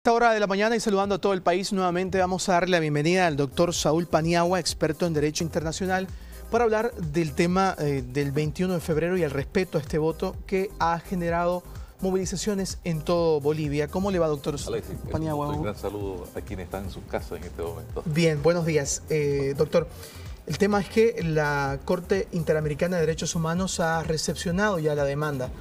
esta hora de la mañana y saludando a todo el país, nuevamente vamos a darle la bienvenida al doctor Saúl Paniagua, experto en Derecho Internacional, para hablar del tema del 21 de febrero y el respeto a este voto que ha generado movilizaciones en todo Bolivia. ¿Cómo le va, doctor Paniagua? Un gran saludo a quienes están en sus casas en este momento. Bien, buenos días. Doctor, el tema es que la Corte Interamericana de Derechos Humanos ha recepcionado ya la demanda.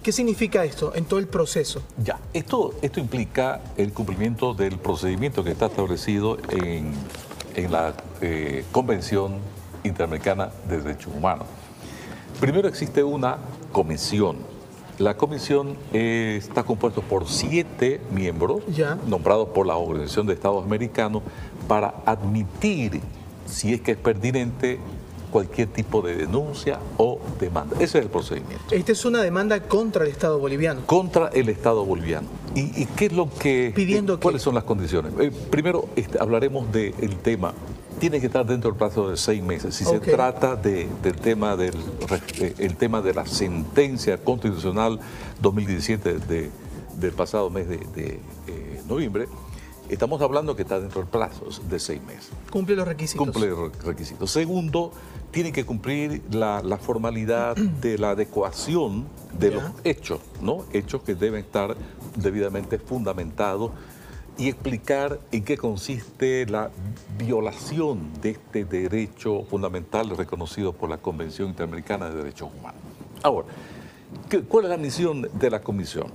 ¿Qué significa esto en todo el proceso? Ya, esto implica el cumplimiento del procedimiento que está establecido en la Convención Interamericana de Derechos Humanos. Primero existe una comisión. La comisión está compuesta por 7 miembros nombrados por la Organización de Estados Americanos para admitir, si es que es pertinente, cualquier tipo de denuncia o demanda. Ese es el procedimiento. Esta es una demanda contra el Estado boliviano. Contra el Estado boliviano. ¿Y qué es lo que... Pidiendo ¿Cuáles son las condiciones? Primero hablaremos del tema. Tiene que estar dentro del plazo de 6 meses. Si se trata del tema de la sentencia constitucional 2017 del pasado mes de noviembre, estamos hablando que está dentro del plazo de 6 meses. Cumple los requisitos. Cumple los requisitos. Segundo, tiene que cumplir la formalidad de la adecuación de los hechos, ¿no? Hechos que deben estar debidamente fundamentados y explicar en qué consiste la violación de este derecho fundamental reconocido por la Convención Interamericana de Derechos Humanos. Ahora, ¿cuál es la misión de la comisión?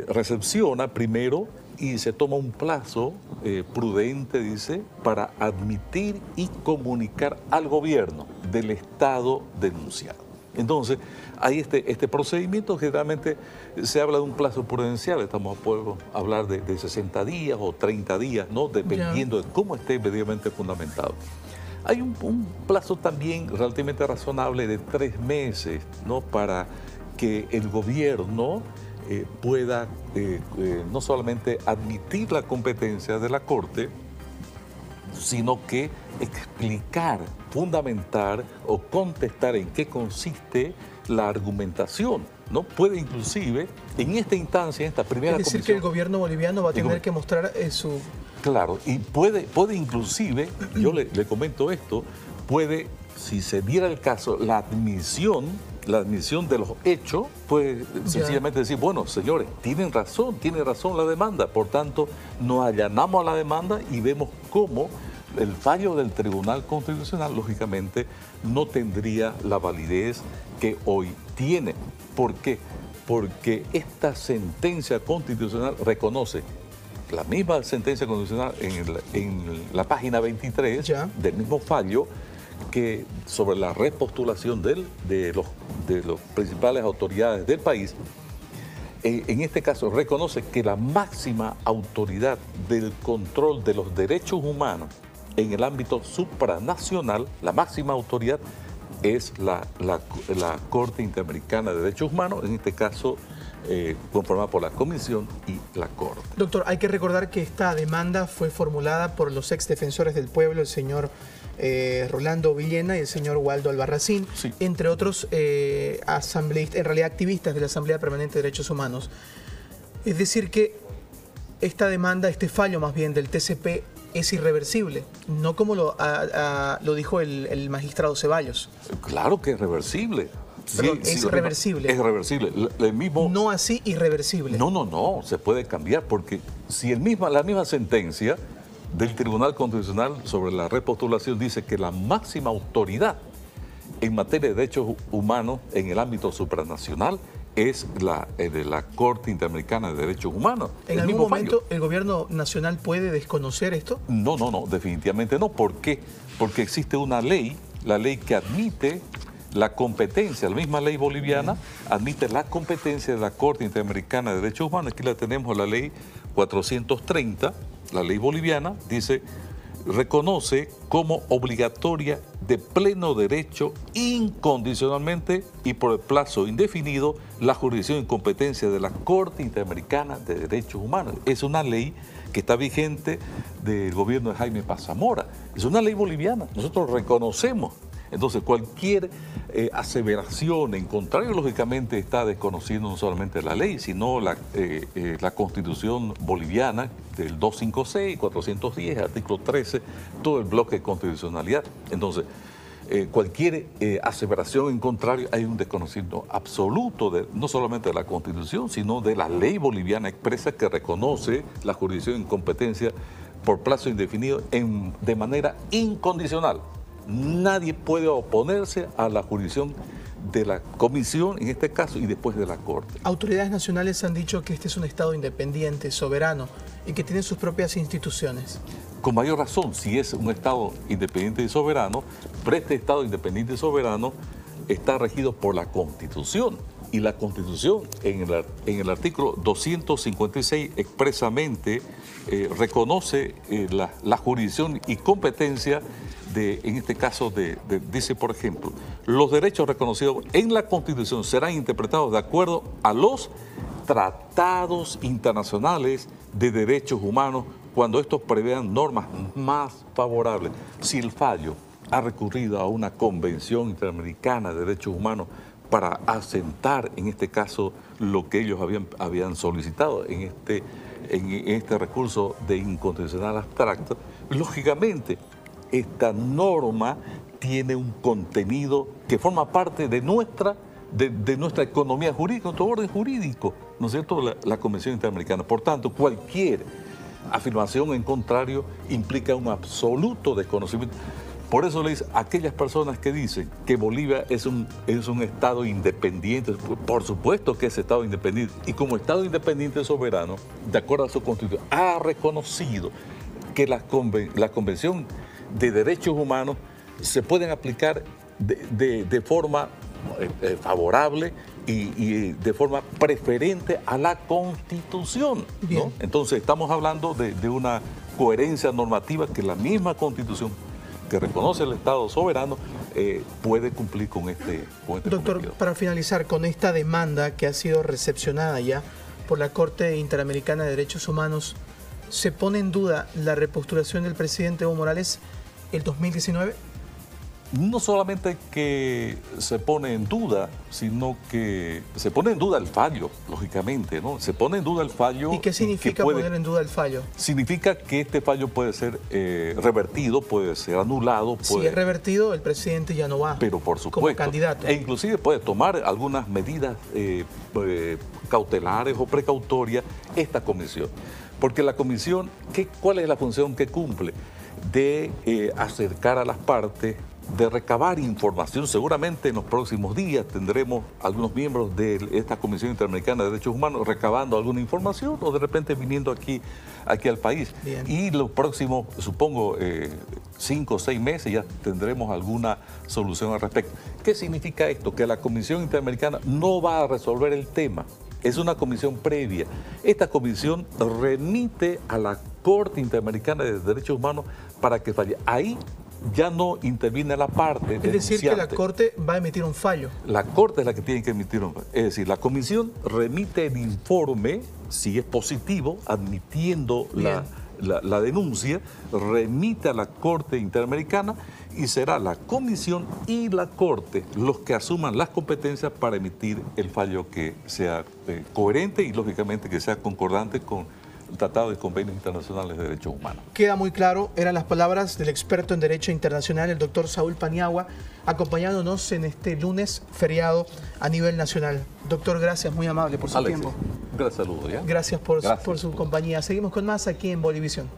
Recepciona primero y se toma un plazo prudente, dice, para admitir y comunicar al gobierno del Estado denunciado. Entonces, hay este procedimiento, generalmente se habla de un plazo prudencial, podemos hablar de 60 días o 30 días, ¿no? Dependiendo de cómo esté debidamente fundamentado. Hay un plazo también relativamente razonable de 3 meses, ¿no? Para que el gobierno pueda no solamente admitir la competencia de la Corte, sino que explicar, fundamentar o contestar en qué consiste la argumentación, ¿no? Puede inclusive, en esta instancia, en esta primera comisión... Es decir, que el gobierno boliviano va a tener que mostrar su... Claro, y puede inclusive, yo le comento esto, puede, si se diera el caso, la admisión de los hechos, pues sencillamente decir, bueno, señores, tiene razón la demanda, por tanto, nos allanamos a la demanda y vemos cómo el fallo del Tribunal Constitucional, lógicamente, no tendría la validez que hoy tiene. ¿Por qué? Porque esta sentencia constitucional reconoce, la misma sentencia constitucional en la página 23 del mismo fallo, que sobre la repostulación de los principales autoridades del país, en este caso reconoce que la máxima autoridad del control de los derechos humanos en el ámbito supranacional, la máxima autoridad es la Corte Interamericana de Derechos Humanos, en este caso conformada por la Comisión y la Corte. Doctor, hay que recordar que esta demanda fue formulada por los ex defensores del pueblo, el señor Rolando Villena y el señor Waldo Albarracín, entre otros asambleístas, en realidad activistas de la Asamblea Permanente de Derechos Humanos. Es decir que esta demanda, este fallo más bien del TCP es irreversible, no como lo dijo el magistrado Ceballos. Claro que es reversible. Perdón, es reversible. Es reversible. El mismo... No así irreversible. No, se puede cambiar porque si la misma sentencia del Tribunal Constitucional sobre la repostulación dice que la máxima autoridad en materia de derechos humanos en el ámbito supranacional es la Corte Interamericana de Derechos Humanos. ¿En algún momento el gobierno nacional puede desconocer esto? No, definitivamente no. ¿Por qué? Porque existe una ley, la ley que admite la competencia, la misma ley boliviana admite la competencia de la Corte Interamericana de Derechos Humanos. Aquí la tenemos, la ley 430, la ley boliviana, dice, reconoce como obligatoria de pleno derecho incondicionalmente y por el plazo indefinido la jurisdicción y competencia de la Corte Interamericana de Derechos Humanos. Es una ley que está vigente del gobierno de Jaime Paz Zamora. Es una ley boliviana. Nosotros reconocemos Entonces, cualquier aseveración en contrario, lógicamente, está desconociendo no solamente la ley, sino la Constitución boliviana del 256, 410, artículo 13, todo el bloque de constitucionalidad. Entonces, cualquier aseveración en contrario, hay un desconocimiento absoluto no solamente de la Constitución, sino de la ley boliviana expresa que reconoce la jurisdicción en competencia por plazo indefinido de manera incondicional. Nadie puede oponerse a la jurisdicción de la Comisión, en este caso, y después de la Corte. Autoridades nacionales han dicho que este es un Estado independiente, soberano, y que tiene sus propias instituciones. Con mayor razón, si es un Estado independiente y soberano, pero este Estado independiente y soberano está regido por la Constitución. Y la Constitución, en el artículo 256, expresamente reconoce la jurisdicción y competencia en este caso, dice, por ejemplo, los derechos reconocidos en la Constitución serán interpretados de acuerdo a los tratados internacionales de derechos humanos cuando estos prevean normas más favorables. Si el fallo ha recurrido a una convención interamericana de derechos humanos para asentar, en este caso, lo que ellos habían solicitado en este recurso de inconstitucional abstracto, lógicamente, esta norma tiene un contenido que forma parte de nuestra economía jurídica, nuestro orden jurídico, ¿no es cierto?, la Convención Interamericana. Por tanto, cualquier afirmación en contrario implica un absoluto desconocimiento. Por eso le dice a aquellas personas que dicen que Bolivia es un Estado independiente, por supuesto que es Estado independiente, y como Estado independiente soberano, de acuerdo a su Constitución, ha reconocido que la Convención de Derechos Humanos se pueden aplicar de forma favorable y de forma preferente a la Constitución, ¿no? Entonces estamos hablando de una coherencia normativa que la misma Constitución que reconoce el Estado soberano puede cumplir con este Doctor, cometido. Para finalizar, con esta demanda que ha sido recepcionada ya por la Corte Interamericana de Derechos Humanos, ¿se pone en duda la repostulación del presidente Evo Morales el 2019? No solamente que se pone en duda, sino que se pone en duda el fallo, lógicamente, ¿no? Se pone en duda el fallo. ¿Y qué significa poner en duda el fallo? Significa que este fallo puede ser revertido, puede ser anulado. Si es revertido, el presidente ya no va. Pero por supuesto. Como candidato. E inclusive puede tomar algunas medidas cautelares o precautorias esta comisión. Porque la comisión, ¿cuál es la función que cumple? De acercar a las partes, de recabar información. Seguramente en los próximos días tendremos algunos miembros de esta Comisión Interamericana de Derechos Humanos recabando alguna información o de repente viniendo aquí al país. Bien. Y los próximos, supongo, 5 o 6 meses ya tendremos alguna solución al respecto. ¿Qué significa esto? Que la Comisión Interamericana no va a resolver el tema. Es una comisión previa. Esta comisión remite a la Corte Interamericana de Derechos Humanos para que falle. Ahí ya no interviene la parte denunciante. Es decir, que la Corte va a emitir un fallo. La Corte es la que tiene que emitir un fallo. Es decir, la comisión remite el informe, si es positivo, admitiendo la denuncia, remite a la Corte Interamericana y será la comisión y la Corte los que asuman las competencias para emitir el fallo que sea coherente y, lógicamente, que sea concordante con el Tratado de Convenios Internacionales de Derechos Humanos. Queda muy claro, eran las palabras del experto en Derecho Internacional, el doctor Saúl Paniagua, acompañándonos en este lunes feriado a nivel nacional. Doctor, gracias, muy amable por su tiempo. Un gran saludo, ¿ya? Gracias por su compañía. Seguimos con más aquí en Bolivisión.